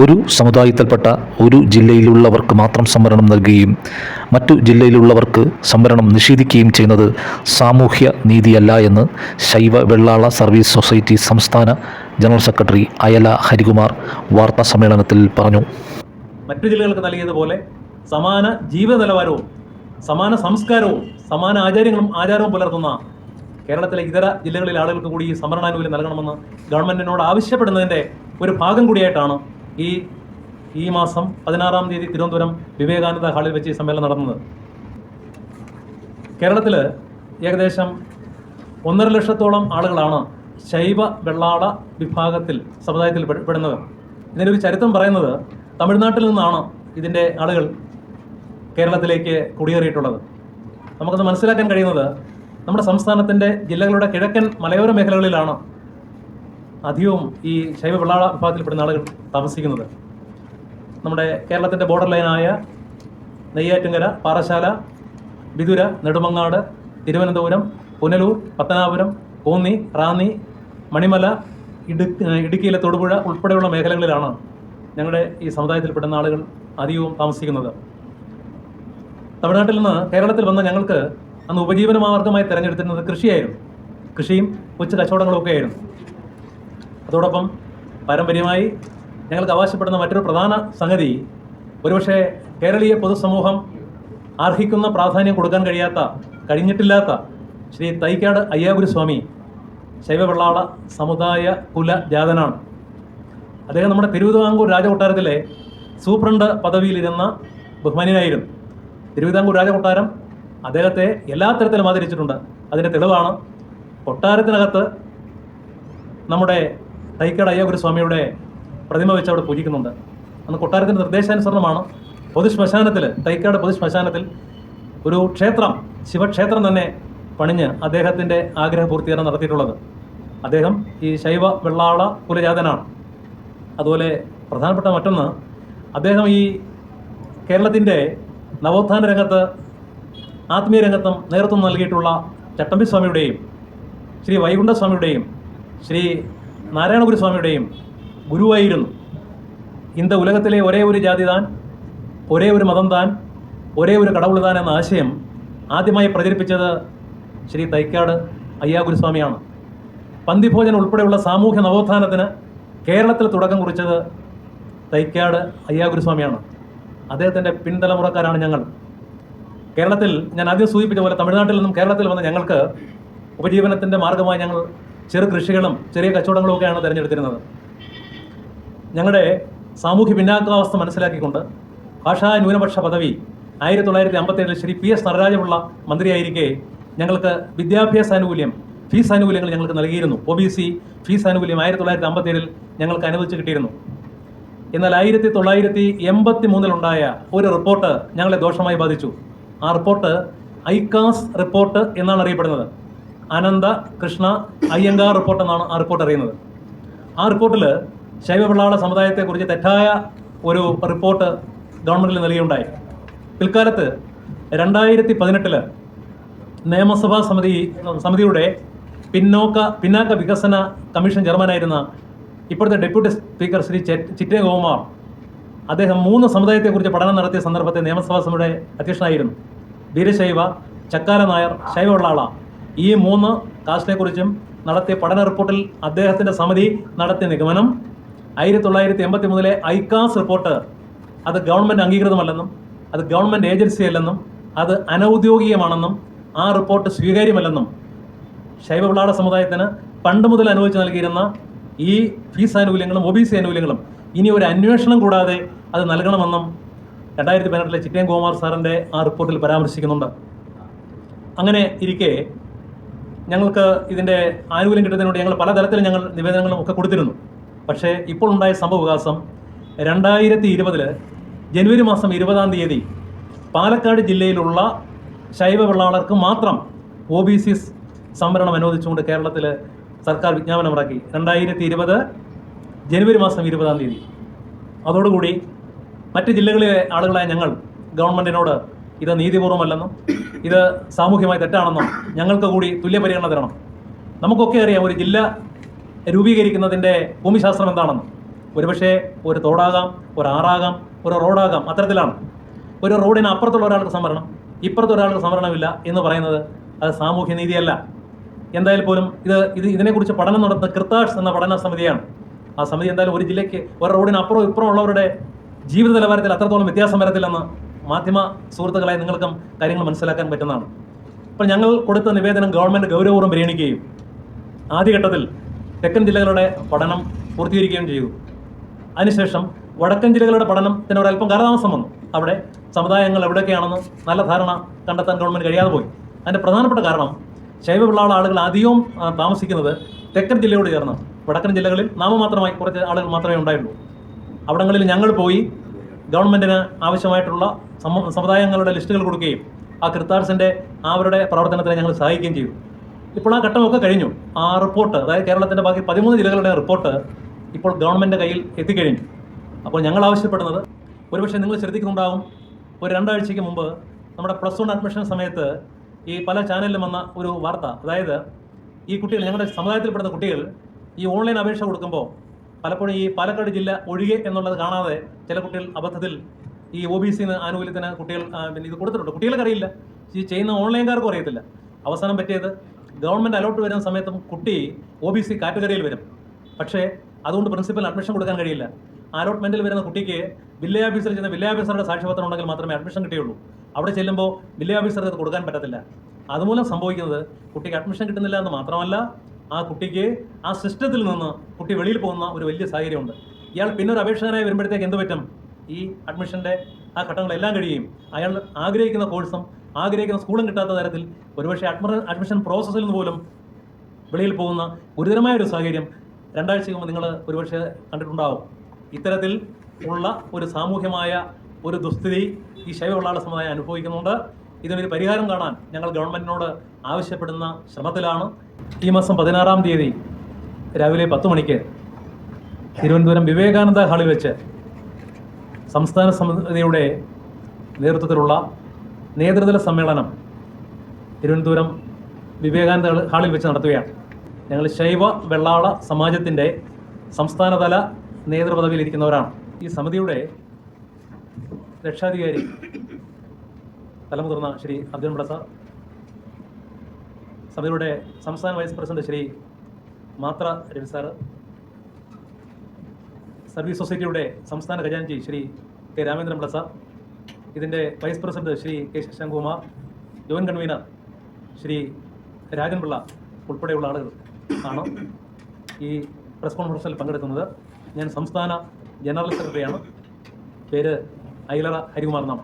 ഒരു സമുദായത്തിൽപ്പെട്ട ഒരു ജില്ലയിലുള്ളവർക്ക് മാത്രം സംവരണം നൽകുകയും മറ്റു ജില്ലയിലുള്ളവർക്ക് സംവരണം നിഷേധിക്കുകയും ചെയ്യുന്നത് സാമൂഹ്യ നീതിയല്ല എന്ന് ശൈവ വെള്ളാള സർവീസ് സൊസൈറ്റി സംസ്ഥാന ജനറൽ സെക്രട്ടറി അയല ഹരികുമാർ വാർത്താ സമ്മേളനത്തിൽ പറഞ്ഞു. മറ്റു ജില്ലകൾക്ക് നൽകിയതുപോലെ സമാന ജീവിത നിലവാരവും സമാന സംസ്കാരവും സമാന ആചാരവും പുലർത്തുന്ന കേരളത്തിലെ ഇതര ജില്ലകളിലെ ആളുകൾക്ക് കൂടി ഈ സംവരണാനുകൂല്യം നൽകണമെന്ന് ഗവൺമെൻറ്റിനോട് ആവശ്യപ്പെടുന്നതിൻ്റെ ഒരു ഭാഗം കൂടിയായിട്ടാണ് ഈ മാസം 16-ാം തീയതി തിരുവനന്തപുരം വിവേകാനന്ദ ഹാളിൽ വെച്ച് ഈ സമ്മേളനം നടന്നത്. കേരളത്തിൽ ഏകദേശം 1.5 ലക്ഷത്തോളം ആളുകളാണ് ശൈവ വെള്ളാള വിഭാഗത്തിൽ സമുദായത്തിൽ പെടുന്നത്. ഇതിനൊരു ചരിത്രം പറയുന്നത് തമിഴ്നാട്ടിൽ നിന്നാണ് ഇതിൻ്റെ ആളുകൾ കേരളത്തിലേക്ക് കുടിയേറിയിട്ടുള്ളത്. നമുക്കത് മനസ്സിലാക്കാൻ കഴിയുന്നത് നമ്മുടെ സംസ്ഥാനത്തിൻ്റെ ജില്ലകളുടെ കിഴക്കൻ മലയോര മേഖലകളിലാണ് അധികവും ഈ ശൈവ വെള്ളാള വിഭാഗത്തിൽപ്പെടുന്ന ആളുകൾ താമസിക്കുന്നത്. നമ്മുടെ കേരളത്തിൻ്റെ ബോർഡർ ലൈനായ നെയ്യാറ്റിൻകര, പാറശാല, വിതുര, നെടുമങ്ങാട്, തിരുവനന്തപുരം, പുനലൂർ, പത്തനാപുരം, കോന്നി, റാന്നി, മണിമല, ഇടുക്കിയിലെ തൊടുപുഴ ഉൾപ്പെടെയുള്ള മേഖലകളിലാണ് ഞങ്ങളുടെ ഈ സമുദായത്തിൽപ്പെടുന്ന ആളുകൾ അധികവും താമസിക്കുന്നത്. തമിഴ്നാട്ടിൽ നിന്ന് കേരളത്തിൽ വന്ന ഞങ്ങൾക്ക് അന്ന് ഉപജീവന മാർഗമായി തിരഞ്ഞെടുത്തിരുന്നത് കൃഷിയായിരുന്നു. കൃഷിയും കൊച്ചു കച്ചവടങ്ങളും ഒക്കെ ആയിരുന്നു. അതോടൊപ്പം പാരമ്പര്യമായി ഞങ്ങൾക്ക് അവകാശപ്പെടുന്ന മറ്റൊരു പ്രധാന സംഗതി, ഒരുപക്ഷെ കേരളീയ പൊതുസമൂഹം അർഹിക്കുന്ന പ്രാധാന്യം കൊടുക്കാൻ കഴിഞ്ഞിട്ടില്ലാത്ത ശ്രീ തൈക്കാട് അയ്യാഗുരുസ്വാമി ശൈവ വെള്ളാള സമുദായ കുലജാതനാണ്. അദ്ദേഹം നമ്മുടെ തിരുവിതാംകൂർ രാജകൊട്ടാരത്തിലെ സൂപ്രണ്ട് പദവിയിലിരുന്ന ബഹുമാന്യനായിരുന്നു. തിരുവിതാംകൂർ രാജകൊട്ടാരം അദ്ദേഹത്തെ എല്ലാ തരത്തിലും ആദരിച്ചിട്ടുണ്ട്. അതിൻ്റെ തെളിവാണ് കൊട്ടാരത്തിനകത്ത് നമ്മുടെ തൈക്കാട് അയ്യാഗുരുസ്വാമിയുടെ പ്രതിമ വെച്ച് അവിടെ പൂജിക്കുന്നുണ്ട്. അന്ന് കൊട്ടാരത്തിൻ്റെ നിർദ്ദേശാനുസരണമാണ് തൈക്കാട് പൊതുശ്മശാനത്തിൽ ഒരു ക്ഷേത്രം, ശിവക്ഷേത്രം തന്നെ പണിഞ്ഞ് അദ്ദേഹത്തിൻ്റെ ആഗ്രഹ പൂർത്തീകരണം നടത്തിയിട്ടുള്ളത്. അദ്ദേഹം ഈ ശൈവ വെള്ളാള കുലജാതനാണ്. അതുപോലെ പ്രധാനപ്പെട്ട മറ്റൊന്ന്, അദ്ദേഹം ഈ കേരളത്തിൻ്റെ നവോത്ഥാന രംഗത്ത് ആത്മീയ രംഗത്തും നേതൃത്വം നൽകിയിട്ടുള്ള ചട്ടമ്പിസ്വാമിയുടെയും ശ്രീ വൈകുണ്ഠസ്വാമിയുടെയും ശ്രീ നാരായണഗുരുസ്വാമിയുടെയും ഗുരുവായിരുന്നു. ഇന്ത ഉലകത്തിലെ ഒരേ ഒരു ജാതി താൻ, ഒരേ ഒരു മതം താൻ, ഒരേ ഒരു കടവുൾ താൻ എന്ന ആശയം ആദ്യമായി പ്രചരിപ്പിച്ചത് ശ്രീ തൈക്കാട് അയ്യാഗുരുസ്വാമിയാണ്. പന്തിഭോജനം ഉൾപ്പെടെയുള്ള സാമൂഹ്യ നവോത്ഥാനത്തിന് കേരളത്തിൽ തുടക്കം കുറിച്ചത് തൈക്കാട് അയ്യാഗുരുസ്വാമിയാണ്. അദ്ദേഹത്തിൻ്റെ പിൻതലമുറക്കാരാണ് ഞങ്ങൾ. കേരളത്തിൽ ഞാൻ ആദ്യം സൂചിപ്പിച്ച പോലെ തമിഴ്നാട്ടിൽ നിന്നും കേരളത്തിൽ വന്ന ഞങ്ങൾക്ക് ഉപജീവനത്തിൻ്റെ മാർഗമായി ഞങ്ങൾ ചെറു കൃഷികളും ചെറിയ കച്ചവടങ്ങളും ഒക്കെയാണ് തിരഞ്ഞെടുത്തിരുന്നത്. ഞങ്ങളുടെ സാമൂഹ്യ പിന്നാക്കാവസ്ഥ മനസ്സിലാക്കിക്കൊണ്ട് ഭാഷാ ന്യൂനപക്ഷ പദവി 1957 ശ്രീ PS നടരാജപിള്ള മന്ത്രിയായിരിക്കെ ഞങ്ങൾക്ക് വിദ്യാഭ്യാസ ആനുകൂല്യം, ഫീസ് ആനുകൂല്യങ്ങൾ ഞങ്ങൾക്ക് നൽകിയിരുന്നു. OBC ഫീസ് ആനുകൂല്യം 1957 ഞങ്ങൾക്ക് അനുവദിച്ച് കിട്ടിയിരുന്നു. എന്നാൽ 1983 ഒരു റിപ്പോർട്ട് ഞങ്ങളെ ദോഷമായി ബാധിച്ചു. ആ റിപ്പോർട്ട് ഐക്കാസ് റിപ്പോർട്ട് എന്നാണ് അറിയപ്പെടുന്നത്. അനന്ത കൃഷ്ണ അയ്യങ്കാർ റിപ്പോർട്ട് എന്നാണ് ആ റിപ്പോർട്ട് അറിയുന്നത്. ആ റിപ്പോർട്ടിൽ ശൈവ വെള്ളാള സമുദായത്തെക്കുറിച്ച് തെറ്റായ ഒരു റിപ്പോർട്ട് ഗവൺമെൻറ്റിൽ നൽകിയുണ്ടായി. പിൽക്കാലത്ത് 2018 നിയമസഭാ സമിതിയുടെ പിന്നാക്ക വികസന കമ്മീഷൻ ചെയർമാനായിരുന്ന ഇപ്പോഴത്തെ ഡെപ്യൂട്ടി സ്പീക്കർ ശ്രീ ചിറ്റേ ഗോകുമാർ, അദ്ദേഹം 3 സമുദായത്തെക്കുറിച്ച് പഠനം നടത്തിയ സന്ദർഭത്തെ നിയമസഭാ സമിതിയുടെ അധ്യക്ഷനായിരുന്നു. വീരശൈവ, ചക്കാല നായർ, ശൈവ വെള്ളാള ഈ 3 കാസ്റ്റിനെക്കുറിച്ചും നടത്തിയ പഠന റിപ്പോർട്ടിൽ അദ്ദേഹത്തിൻ്റെ സമിതി നടത്തിയ നിഗമനം 1983 ഐക്കാസ് റിപ്പോർട്ട് അത് ഗവൺമെൻറ് അംഗീകൃതമല്ലെന്നും അത് ഗവൺമെൻറ് ഏജൻസി അല്ലെന്നും അത് അനൗദ്യോഗികമാണെന്നും ആ റിപ്പോർട്ട് സ്വീകാര്യമല്ലെന്നും ശൈവ വെള്ളാള സമുദായത്തിന് പണ്ട് മുതൽ അനുവദിച്ച് നൽകിയിരുന്ന ഈ ഫീസ് ആനുകൂല്യങ്ങളും OBC ആനുകൂല്യങ്ങളും ഇനി ഒരു അന്വേഷണം കൂടാതെ അത് നൽകണമെന്നും 2018 ചിറ്റയം ഗോകുമാർ സാറിൻ്റെ ആ റിപ്പോർട്ടിൽ പരാമർശിക്കുന്നുണ്ട്. അങ്ങനെ ഇരിക്കെ ഞങ്ങൾക്ക് ഇതിൻ്റെ ആനുകൂല്യം കിട്ടുന്നതിനോട് ഞങ്ങൾ പലതരത്തിൽ ഞങ്ങൾ നിവേദനങ്ങളും ഒക്കെ കൊടുത്തിരുന്നു. പക്ഷേ ഇപ്പോൾ ഉണ്ടായ സംഭവവികാസം 2020 ജനുവരി മാസം 20-ാം തീയതി പാലക്കാട് ജില്ലയിലുള്ള ശൈവ വെള്ളാളർക്ക് മാത്രം OBC സംവരണം അനുവദിച്ചുകൊണ്ട് കേരളത്തിൽ സർക്കാർ വിജ്ഞാപനമിറക്കി. 2020 ജനുവരി മാസം 20-ാം തീയതി. അതോടുകൂടി മറ്റ് ജില്ലകളിലെ ആളുകളായ ഞങ്ങൾ ഗവൺമെൻറ്റിനോട് ഇത് നീതിപൂർവമല്ലെന്നും ഇത് സാമൂഹ്യമായി തെറ്റാണെന്നും ഞങ്ങൾക്ക് കൂടി തുല്യ പരിഗണന തരണം. നമുക്കൊക്കെ അറിയാം ഒരു ജില്ല രൂപീകരിക്കുന്നതിൻ്റെ ഭൂമിശാസ്ത്രം എന്താണെന്നും. ഒരുപക്ഷെ ഒരു തോടാകാം, ഒരു ആറാകാം, ഒരു റോഡാകാം, അത്തരത്തിലാണ്. ഒരു റോഡിന് അപ്പുറത്തുള്ള ഒരാൾക്ക് സംവരണം, ഇപ്പുറത്ത് ഒരാൾക്ക് സംവരണമില്ല എന്ന് പറയുന്നത് അത് സാമൂഹ്യ നീതിയല്ല. എന്തായാലും പോലും ഇതിനെക്കുറിച്ച് പഠനം നടത്തുന്ന കിർത്താഡ്സ് എന്ന പഠന സമിതിയാണ്. ആ സമിതി എന്തായാലും ഒരു ജില്ലയ്ക്ക് ഒരു റോഡിന് അപ്പുറം ഇപ്പുറം ഉള്ളവരുടെ ജീവിത നിലവാരത്തിൽ അത്രത്തോളം വ്യത്യാസം വരത്തില്ലെന്ന് മാധ്യമ സുഹൃത്തുക്കളായി നിങ്ങൾക്കും കാര്യങ്ങൾ മനസ്സിലാക്കാൻ പറ്റുന്നതാണ്. ഇപ്പോൾ ഞങ്ങൾ കൊടുത്ത നിവേദനം ഗവൺമെൻറ് ഗൗരവപൂർവ്വം പരിഗണിക്കുകയും ആദ്യഘട്ടത്തിൽ തെക്കൻ ജില്ലകളുടെ പഠനം പൂർത്തീകരിക്കുകയും ചെയ്തു. അതിനുശേഷം വടക്കൻ ജില്ലകളുടെ പഠനത്തിന് ഒരല്പം കാലതാമസം വന്നു. അവിടെ സമുദായങ്ങൾ എവിടെയൊക്കെയാണെന്ന് നല്ല ധാരണ കണ്ടെത്താൻ ഗവൺമെൻറ് കഴിയാതെ പോയി. അതിൻ്റെ പ്രധാനപ്പെട്ട കാരണം ശൈവവിളാള ആളുകൾ അധികവും താമസിക്കുന്നത് തെക്കൻ ജില്ലയോട് ചേർന്ന്. വടക്കൻ ജില്ലകളിൽ നാമമാത്രമായി കുറച്ച് ആളുകൾ മാത്രമേ ഉണ്ടായിട്ടുള്ളൂ. അവിടങ്ങളിൽ ഞങ്ങൾ പോയി ഗവൺമെൻറ്റിന് ആവശ്യമായിട്ടുള്ള സമുദായങ്ങളുടെ ലിസ്റ്റുകൾ കൊടുക്കുകയും ആ കിർത്താഡ്സിൻ്റെ അവരുടെ പ്രവർത്തനത്തിന് ഞങ്ങൾ സഹായിക്കുകയും ചെയ്തു. ഇപ്പോൾ ആ ഘട്ടമൊക്കെ കഴിഞ്ഞു. ആ റിപ്പോർട്ട്, അതായത് കേരളത്തിൻ്റെ ബാക്കി 13 ജില്ലകളുടെ റിപ്പോർട്ട് ഇപ്പോൾ ഗവൺമെൻറ് കയ്യിൽ എത്തിക്കഴിഞ്ഞു. അപ്പോൾ ഞങ്ങൾ ആവശ്യപ്പെടുന്നത്, ഒരുപക്ഷെ നിങ്ങൾ ശ്രദ്ധിക്കുന്നുണ്ടാകും, ഒരു 2 ആഴ്ചയ്ക്ക് മുമ്പ് നമ്മുടെ +1 അഡ്മിഷൻ സമയത്ത് ഈ പല ചാനലിലും വന്ന ഒരു വാർത്ത, അതായത് ഈ കുട്ടികൾ, ഞങ്ങളുടെ സമുദായത്തിൽപ്പെടുന്ന കുട്ടികൾ ഈ ഓൺലൈൻ അപേക്ഷ കൊടുക്കുമ്പോൾ പലപ്പോഴും ഈ പാലക്കാട് ജില്ല ഒഴികെ എന്നുള്ളത് കാണാതെ ചില കുട്ടികൾ അബദ്ധത്തിൽ ഈ OBC ആനുകൂല്യത്തിന് കുട്ടികൾ പിന്നെ ഇത് കൊടുത്തിട്ടുണ്ട്. കുട്ടികൾക്കറിയില്ല, ഈ ചെയ്യുന്ന ഓൺലൈൻകാർക്കും അറിയത്തില്ല. അവസാനം പറ്റിയത് ഗവൺമെൻറ് അലോട്ട് വരുന്ന സമയത്തും കുട്ടി OBC കാറ്റഗറിയിൽ വരും. പക്ഷേ അതുകൊണ്ട് പ്രിൻസിപ്പൽ അഡ്മിഷൻ കൊടുക്കാൻ കഴിയില്ല. അലോട്ട്മെൻറ്റിൽ വരുന്ന കുട്ടിക്ക് വില്ലേജ് ഓഫീസറിൽ ചെന്ന വില്ലേജ് ഓഫീസറുടെ സാക്ഷ്യപത്രം ഉണ്ടെങ്കിൽ മാത്രമേ അഡ്മിഷൻ കിട്ടുകയുള്ളൂ. അവിടെ ചെല്ലുമ്പോൾ വില്ലേജ് ഓഫീസർക്ക് അത് കൊടുക്കാൻ പറ്റത്തില്ല. അതുമൂലം സംഭവിക്കുന്നത് കുട്ടിക്ക് അഡ്മിഷൻ കിട്ടുന്നില്ല എന്ന് മാത്രമല്ല, ആ കുട്ടിക്ക് ആ സിസ്റ്റത്തിൽ നിന്ന് കുട്ടി വെളിയിൽ പോകുന്ന ഒരു വലിയ സാഹചര്യമുണ്ട്. ഇയാൾ പിന്നെ ഒരു അപേക്ഷകനായി വരുമ്പോഴത്തേക്ക് എന്ത് പറ്റും? ഈ അഡ്മിഷൻ്റെ ആ ഘട്ടങ്ങളെല്ലാം കഴിയുകയും അയാൾ ആഗ്രഹിക്കുന്ന കോഴ്സും ആഗ്രഹിക്കുന്ന സ്കൂളും കിട്ടാത്ത തരത്തിൽ ഒരുപക്ഷെ അഡ്മിഷൻ പ്രോസസ്സിൽ നിന്ന് പോലും വെളിയിൽ പോകുന്ന ഗുരുതരമായ ഒരു സാഹചര്യം 2 ആഴ്ചയ്ക്ക് മുമ്പ് നിങ്ങൾ ഒരുപക്ഷെ കണ്ടിട്ടുണ്ടാവും. ഇത്തരത്തിൽ ഉള്ള ഒരു സാമൂഹ്യമായ ഒരു ദുസ്ഥിതി ഈ ശൈവവിളാള സമുദായം അനുഭവിക്കുന്നുണ്ട്. ഇതിനൊരു പരിഹാരം കാണാൻ ഞങ്ങൾ ഗവൺമെൻറ്റിനോട് ആവശ്യപ്പെടുന്ന ശ്രമത്തിലാണ്. ഈ മാസം 16-ാം തീയതി രാവിലെ 10 മണിക്ക് തിരുവനന്തപുരം വിവേകാനന്ദ ഹാളിൽ വെച്ച് സംസ്ഥാന സമിതിയുടെ നേതൃത്വത്തിലുള്ള നേതൃതല സമ്മേളനം തിരുവനന്തപുരം വിവേകാനന്ദ ഹാളിൽ വെച്ച് നടത്തുകയാണ്. ഞങ്ങൾ ശൈവ വെള്ളാള സമാജത്തിൻ്റെ സംസ്ഥാനതല നേതൃപദവിയിലിരിക്കുന്നവരാണ്. ഈ സമിതിയുടെ രക്ഷാധികാരി തലമുതിർന്ന ശ്രീ അർജുൻ പ്രസാദ്, സമിതിയുടെ സംസ്ഥാന വൈസ് പ്രസിഡന്റ് ശ്രീ മാത്ര രവി സാറ്, സർവീസ് സൊസൈറ്റിയുടെ സംസ്ഥാന ഖജാൻജി ശ്രീ കെ രാമേന്ദ്രൻ പ്രസാദ്, ഇതിൻ്റെ vice president Shri K Shashankumar, joint convener Shri Rajan Pillai ഉൾപ്പെടെയുള്ള ആളുകൾ ആണ് ഈ പ്രസ് കോൺഫറൻസിൽ പങ്കെടുക്കുന്നത്. ഞാൻ സംസ്ഥാന ജനറൽ സെക്രട്ടറിയാണ്. പേര് ഐലറ ഹരികുമാർ എന്നാണ്.